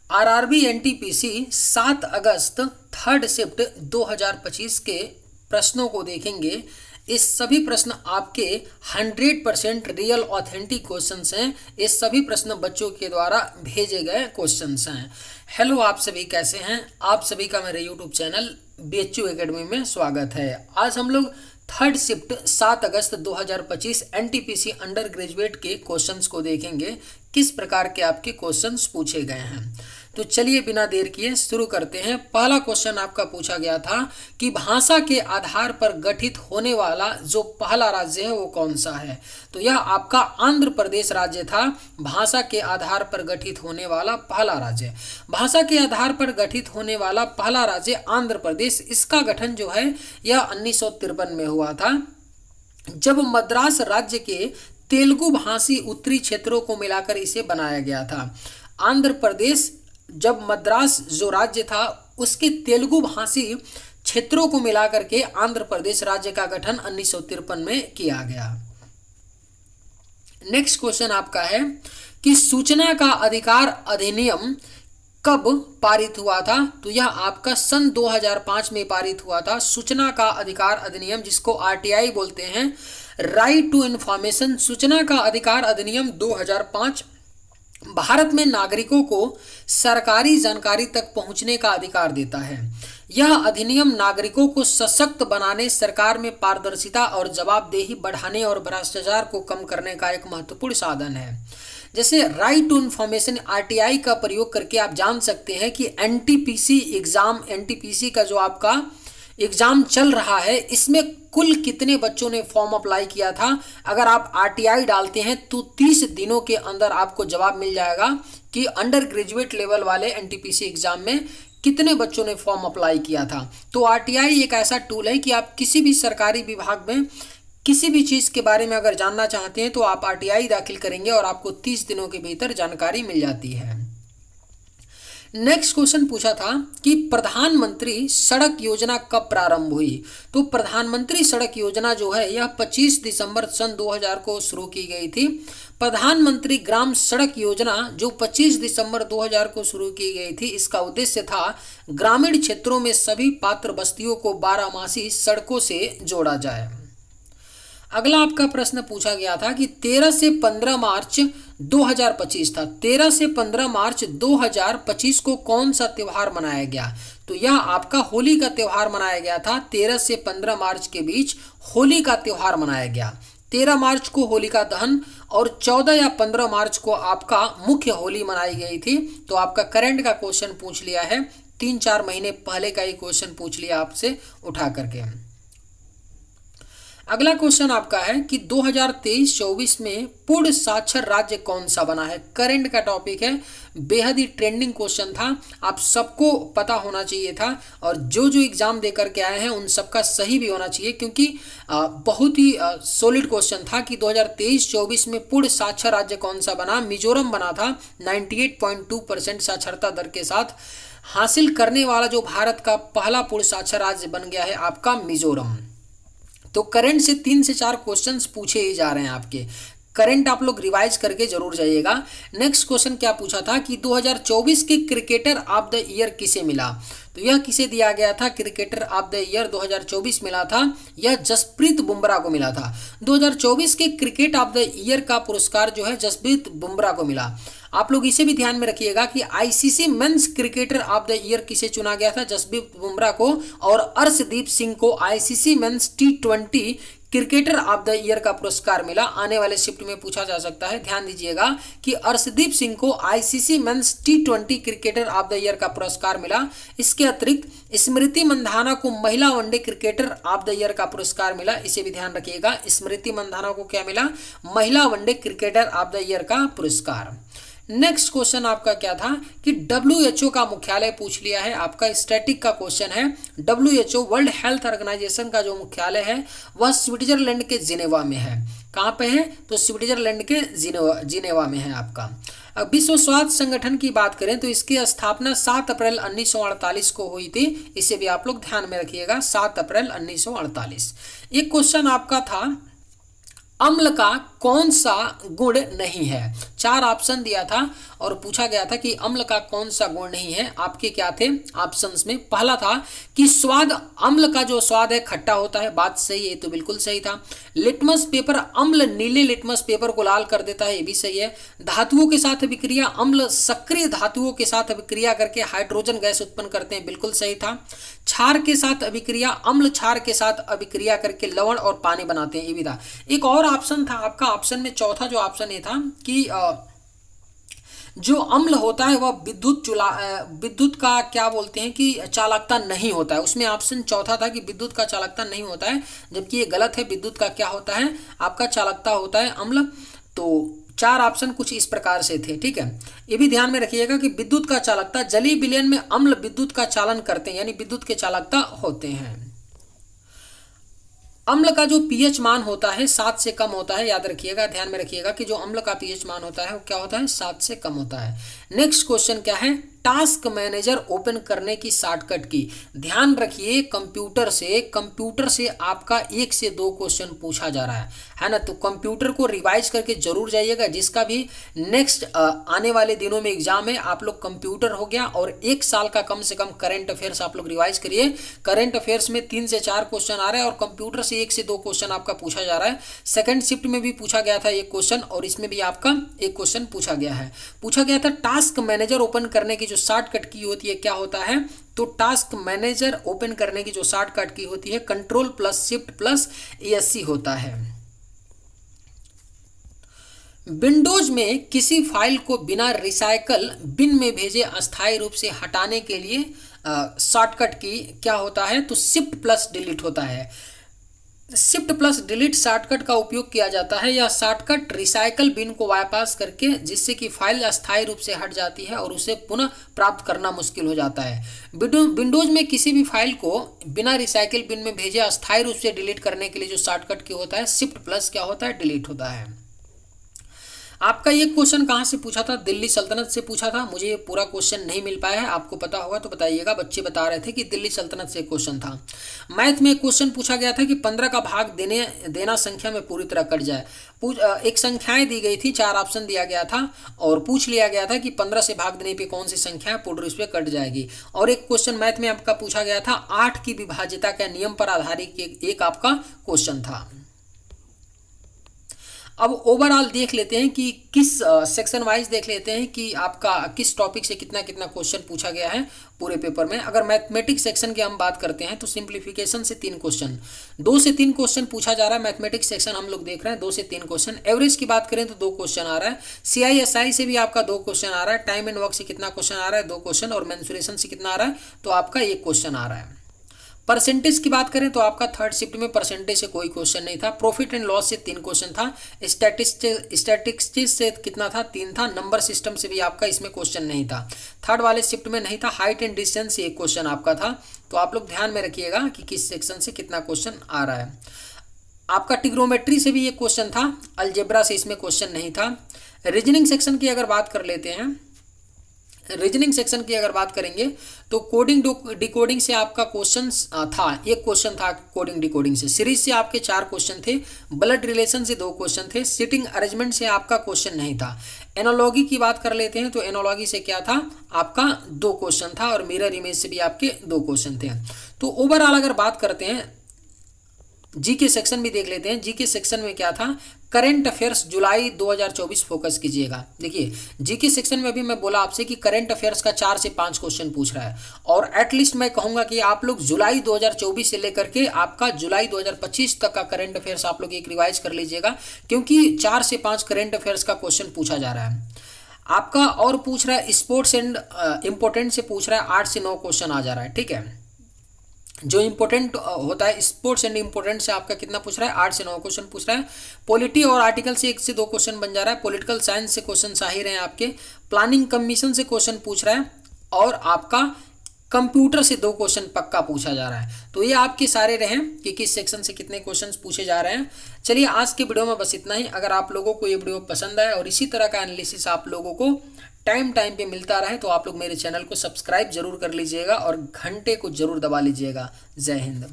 RRB NTPC 7 अगस्त third shift 2025 के प्रश्नों को देखेंगे। इस सभी प्रश्न आपके 100% रियल ऑथेंटिक क्वेश्चंस हैं। ये सभी प्रश्न बच्चों के द्वारा भेजे गए क्वेश्चंस हैं। हेलो, आप सभी कैसे हैं? आप सभी का मेरे यूट्यूब चैनल बीएचयू एकेडमी में स्वागत है। आज हम लोग थर्ड शिफ्ट 7 अगस्त 2025 एनटीपीसी अंडर ग्रेजुएट के क्वेश्चंस को देखेंगे, किस प्रकार के आपके क्वेश्चंस पूछे गए हैं। तो चलिए बिना देर किए शुरू करते हैं। पहला क्वेश्चन आपका पूछा गया था कि भाषा के आधार पर गठित होने वाला जो पहला राज्य है वो कौन सा है। तो यह आपका आंध्र प्रदेश राज्य था। भाषा के आधार पर गठित होने वाला पहला राज्य, भाषा के आधार पर गठित होने वाला पहला राज्य आंध्र प्रदेश। इसका गठन जो है यह 1953 में हुआ था, जब मद्रास राज्य के तेलुगु भाषी उत्तरी क्षेत्रों को मिलाकर इसे बनाया गया था। आंध्र प्रदेश जब मद्रास जो राज्य था उसके तेलुगु भाषी क्षेत्रों को मिलाकर के आंध्र प्रदेश राज्य का गठन 1953 में किया गया। नेक्स्ट क्वेश्चन आपका है कि सूचना का अधिकार अधिनियम कब पारित हुआ था। तो यह आपका सन 2005 में पारित हुआ था। सूचना का अधिकार अधिनियम, जिसको आरटीआई बोलते हैं, राइट टू इंफॉर्मेशन, सूचना का अधिकार अधिनियम 2005 भारत में नागरिकों को सरकारी जानकारी तक पहुंचने का अधिकार देता है। यह अधिनियम नागरिकों को सशक्त बनाने, सरकार में पारदर्शिता और जवाबदेही बढ़ाने और भ्रष्टाचार को कम करने का एक महत्वपूर्ण साधन है। जैसे राइट टू इंफॉर्मेशन आरटीआई का प्रयोग करके आप जान सकते हैं कि एनटीपीसी का जो आपका एग्जाम चल रहा है, इसमें कुल कितने बच्चों ने फॉर्म अप्लाई किया था। अगर आप आरटीआई डालते हैं तो 30 दिनों के अंदर आपको जवाब मिल जाएगा कि अंडर ग्रेजुएट लेवल वाले एनटीपीसी एग्जाम में कितने बच्चों ने फॉर्म अप्लाई किया था। तो आरटीआई एक ऐसा टूल है कि आप किसी भी सरकारी विभाग में किसी भी चीज़ के बारे में अगर जानना चाहते हैं तो आप आरटीआई दाखिल करेंगे और आपको 30 दिनों के भीतर जानकारी मिल जाती है। नेक्स्ट क्वेश्चन पूछा था कि प्रधानमंत्री सड़क योजना कब प्रारंभ हुई। तो प्रधानमंत्री सड़क योजना जो है यह 25 दिसंबर सन 2000 को शुरू की गई थी। प्रधानमंत्री ग्राम सड़क योजना जो 25 दिसंबर 2000 को शुरू की गई थी, इसका उद्देश्य था ग्रामीण क्षेत्रों में सभी पात्र बस्तियों को 12मासी सड़कों से जोड़ा जाए। अगला आपका प्रश्न पूछा गया था कि 13 से 15 मार्च 2025 था। 13 से 15 मार्च 2025 को कौन सा त्यौहार मनाया गया। तो यह आपका होली का त्यौहार मनाया गया था। 13 से 15 मार्च के बीच होली का त्यौहार मनाया गया। 13 मार्च को होलिका दहन और 14 या 15 मार्च को आपका मुख्य होली मनाई गई थी। तो आपका करंट का क्वेश्चन पूछ लिया है, 3-4 महीने पहले का ही क्वेश्चन पूछ लिया आपसे उठा करके। अगला क्वेश्चन आपका है कि 2023-24 में पूर्ण साक्षर राज्य कौन सा बना है। करंट का टॉपिक है, बेहद ही ट्रेंडिंग क्वेश्चन था, आप सबको पता होना चाहिए था और जो जो एग्जाम दे करके आए हैं उन सबका सही भी होना चाहिए, क्योंकि बहुत ही सॉलिड क्वेश्चन था कि 2023-24 में पूर्ण साक्षर राज्य कौन सा बना। मिजोरम बना था 98.2% साक्षरता दर के साथ हासिल करने वाला जो भारत का पहला पूर्ण साक्षर राज्य बन गया है आपका मिजोरम। तो करंट से 3 से 4 क्वेश्चंस पूछे ही जा रहे हैं आपके। करंट आप लोग रिवाइज करके जरूर जाइएगा। नेक्स्ट क्वेश्चन क्या पूछा था कि 2024 के क्रिकेटर ऑफ द ईयर किसे मिला। तो यह किसे दिया गया था, क्रिकेटर ऑफ द ईयर 2024 मिला था, यह जसप्रीत बुमराह को मिला था। 2024 के क्रिकेट ऑफ द ईयर का पुरस्कार जो है जसप्रीत बुमराह को मिला। आप लोग इसे भी ध्यान में रखिएगा कि ICC men's cricketer of the year किसे चुना गया था, जसप्रीत बुमराह को, और अर्शदीप सिंह को ICC men's T20 cricketer of the year का पुरस्कार मिला। आने वाले शिफ्ट में पूछा जा सकता है, ध्यान दीजिएगा कि अर्शदीप सिंह को ICC men's T20 cricketer of the year का पुरस्कार मिला। इसके अतिरिक्त स्मृति मंधाना को महिला one day cricketer of the year का पुरस्कार मिला। इसे भी ध्यान रखिएगा, स्मृति मंधाना को क्या मिला, महिला one day cricketer of the year का पुरस्कार। नेक्स्ट क्वेश्चन आपका क्या था कि WHO का मुख्यालय पूछ लिया है। आपका स्टैटिक का क्वेश्चन है। WHO वर्ल्ड हेल्थ ऑर्गेनाइजेशन का जो मुख्यालय है वह स्विट्जरलैंड के जिनेवा में है। कहाँ पे है, तो स्विट्जरलैंड के जिनेवा में है आपका। अब विश्व स्वास्थ्य संगठन की बात करें तो इसकी स्थापना 7 अप्रैल 1948 को हुई थी। इसे भी आप लोग ध्यान में रखिएगा, 7 अप्रैल 1948। एक क्वेश्चन आपका था अम्ल का कौन सा गुण नहीं है? 4 ऑप्शन दिया था और पूछा गया था कि अम्ल का कौन सा गुण नहीं है। आपके क्या थे ऑप्शंस में? पहला था कि स्वाद, अम्ल का जो स्वाद है खट्टा होता है। बात सही है, तो बिल्कुल सही था। लिटमस पेपर, अम्ल नीले लिटमस पेपर को लाल कर देता है, ये भी सही है। धातुओं के साथ अभिक्रिया, अम्ल सक्रिय धातुओं के साथ अभिक्रिया करके हाइड्रोजन गैस उत्पन्न करते हैं, बिल्कुल सही था। क्षार के साथ अभिक्रिया, अम्ल क्षार के साथ अभिक्रिया करके लवण और पानी बनाते हैं, ये भी था। एक और ऑप्शन था आपका, ऑप्शन में चौथा जो ऑप्शन ये था कि जो अम्ल होता है वह विद्युत का क्या बोलते हैं कि चालकता नहीं होता है। उसमें ऑप्शन चौथा था कि विद्युत का चालकता नहीं होता है, जबकि ये गलत है। विद्युत का क्या होता है? आपका चालकता होता है अम्ल। तो 4 ऑप्शन कुछ इस प्रकार से थे, ठीक है। ये भी ध्यान में रखिएगा कि विद्युत का चालकता, जलीय विलयन में अम्ल विद्युत का चालन करते हैं, यानी विद्युत के चालकता होते हैं। अम्ल का जो पीएच मान होता है 7 से कम होता है, याद रखिएगा, ध्यान में रखिएगा कि जो अम्ल का पीएच मान होता है वो क्या होता है? 7 से कम होता है। नेक्स्ट क्वेश्चन क्या है? टास्क मैनेजर ओपन करने की शॉर्टकट की। ध्यान रखिए, कंप्यूटर से आपका 1 से 2 क्वेश्चन पूछा जा रहा है ना। तो कंप्यूटर को रिवाइज करके जरूर जाइएगा। जिसका भी नेक्स्ट आने वाले दिनों में एग्जाम है, आप लोग कंप्यूटर हो गया और 1 साल का कम से कम करंट अफेयर्स आप लोग रिवाइज करिए। करंट अफेयर्स में 3 से 4 क्वेश्चन आ रहा है और कंप्यूटर से 1 से 2 क्वेश्चन आपका पूछा जा रहा है। सेकंड शिफ्ट में भी पूछा गया था 1 क्वेश्चन और इसमें भी आपका 1 क्वेश्चन पूछा गया था। टास्क मैनेजर ओपन करने की जो शॉर्टकट की होती है क्या होता है? तो टास्क मैनेजर ओपन करने की जो शॉर्टकट की होती है control plus shift plus ESC होता है। विंडोज में किसी फाइल को बिना रिसाइकल बिन में भेजे अस्थायी रूप से हटाने के लिए शॉर्टकट की क्या होता है? तो शिफ्ट प्लस डिलीट होता है। शिफ्ट प्लस डिलीट शॉर्टकट का उपयोग किया जाता है। यह शॉर्टकट रिसाइकल बिन को बाईपास करके, जिससे कि फाइल अस्थायी रूप से हट जाती है और उसे पुनः प्राप्त करना मुश्किल हो जाता है। विंडोज में किसी भी फाइल को बिना रिसाइकल बिन में भेजे अस्थायी रूप से डिलीट करने के लिए जो शॉर्टकट की होता है शिफ्ट प्लस क्या होता है? डिलीट होता है। आपका ये क्वेश्चन कहाँ से पूछा था? दिल्ली सल्तनत से पूछा था। मुझे ये पूरा क्वेश्चन नहीं मिल पाया है, आपको पता होगा तो बताइएगा। बच्चे बता रहे थे कि दिल्ली सल्तनत से क्वेश्चन था। मैथ में एक क्वेश्चन पूछा गया था कि 15 का भाग देना संख्या में पूरी तरह कट जाए। एक संख्याएं दी गई थी, 4 ऑप्शन दिया गया था और पूछ लिया गया था कि 15 से भाग देने पे कौन सी संख्या पूर्ण रूप से कट जाएगी। और एक क्वेश्चन मैथ में आपका पूछा गया था 8 की विभाज्यता का नियम पर आधारित एक आपका क्वेश्चन था। अब ओवरऑल देख लेते हैं कि किस सेक्शन वाइज देख लेते हैं कि आपका किस टॉपिक से कितना कितना क्वेश्चन पूछा गया है पूरे पेपर में। अगर मैथमेटिक्स सेक्शन की हम बात करते हैं तो सिंप्लीफिकेशन से 3 क्वेश्चन, 2 से 3 क्वेश्चन पूछा जा रहा है। मैथमेटिक्स सेक्शन हम लोग देख रहे हैं 2 से 3 क्वेश्चन। एवरेज की बात करें तो 2 क्वेश्चन आ रहा है। CISI से भी आपका 2 क्वेश्चन आ रहा है। टाइम एंड वर्क से कितना क्वेश्चन आ रहा है? 2 क्वेश्चन। और मेंसुरेशन से कितना आ रहा है? तो आपका 1 क्वेश्चन आ रहा है। परसेंटेज की बात करें तो आपका थर्ड शिफ्ट में परसेंटेज से कोई क्वेश्चन नहीं था। प्रॉफिट एंड लॉस से 3 क्वेश्चन था। स्टैटिस्टिक्स से कितना था? 3 था। नंबर सिस्टम से भी आपका इसमें क्वेश्चन नहीं था। थर्ड वाले शिफ्ट में नहीं था। हाइट एंड डिस्टेंस से 1 क्वेश्चन आपका था। तो आप लोग ध्यान में रखिएगा कि किस सेक्शन से कितना क्वेश्चन आ रहा है। आपका ट्रिग्नोमेट्री से भी 1 क्वेश्चन था। अलजेब्रा से इसमें क्वेश्चन नहीं था। रीजनिंग सेक्शन की अगर बात कर लेते हैं, रीजनिंग सेक्शन की अगर बात करेंगे तो कोडिंग डिकोडिंग से आपका क्वेश्चन था। 1 क्वेश्चन था कोडिंग डिकोडिंग से। सीरीज से आपके 4 क्वेश्चन थे। ब्लड रिलेशन से 2 क्वेश्चन थे। सिटिंग अरेंजमेंट से आपका क्वेश्चन नहीं था। एनोलॉजी की बात कर लेते हैं तो एनोलॉजी से क्या था? आपका 2 क्वेश्चन था और मिरर इमेज से भी आपके 2 क्वेश्चन थे। तो ओवरऑल अगर बात करते हैं, जीके सेक्शन भी देख लेते हैं। जीके सेक्शन में क्या था? करंट अफेयर्स जुलाई 2024 फोकस कीजिएगा। देखिए जीके सेक्शन में भी मैं बोला आपसे कि करंट अफेयर्स का 4 से 5 क्वेश्चन पूछ रहा है और एटलीस्ट मैं कहूंगा कि आप लोग जुलाई 2024 से लेकर के आपका जुलाई 2025 तक का करंट अफेयर्स आप लोग एक रिवाइज कर लीजिएगा, क्योंकि 4 से 5 करंट अफेयर्स का क्वेश्चन पूछा जा रहा है आपका। और पूछ रहा है स्पोर्ट्स एंड इम्पोर्टेंट से पूछ रहा है, 8 से 9 क्वेश्चन आ जा रहा है। ठीक है, जो इंपॉर्टेंट होता है स्पोर्ट्स एंड इंपॉर्टेंट से आपका कितना पूछ रहा है? 8 से 9 क्वेश्चन पूछ रहा है। पॉलिटी और आर्टिकल से 1 से 2 क्वेश्चन बन जा रहा है। पॉलिटिकल साइंस से क्वेश्चन आ ही रहे हैं आपके। प्लानिंग कमीशन से क्वेश्चन पूछ रहा है और आपका कंप्यूटर से 2 क्वेश्चन पक्का पूछा जा रहा है। तो ये आपके सारे रहे कि किस सेक्शन से कितने क्वेश्चंस पूछे जा रहे हैं। चलिए आज के वीडियो में बस इतना ही। अगर आप लोगों को ये वीडियो पसंद आए और इसी तरह का एनालिसिस आप लोगों को टाइम पे मिलता रहे तो आप लोग मेरे चैनल को सब्सक्राइब जरूर कर लीजिएगा और घंटे को जरूर दबा लीजिएगा। जय हिंद।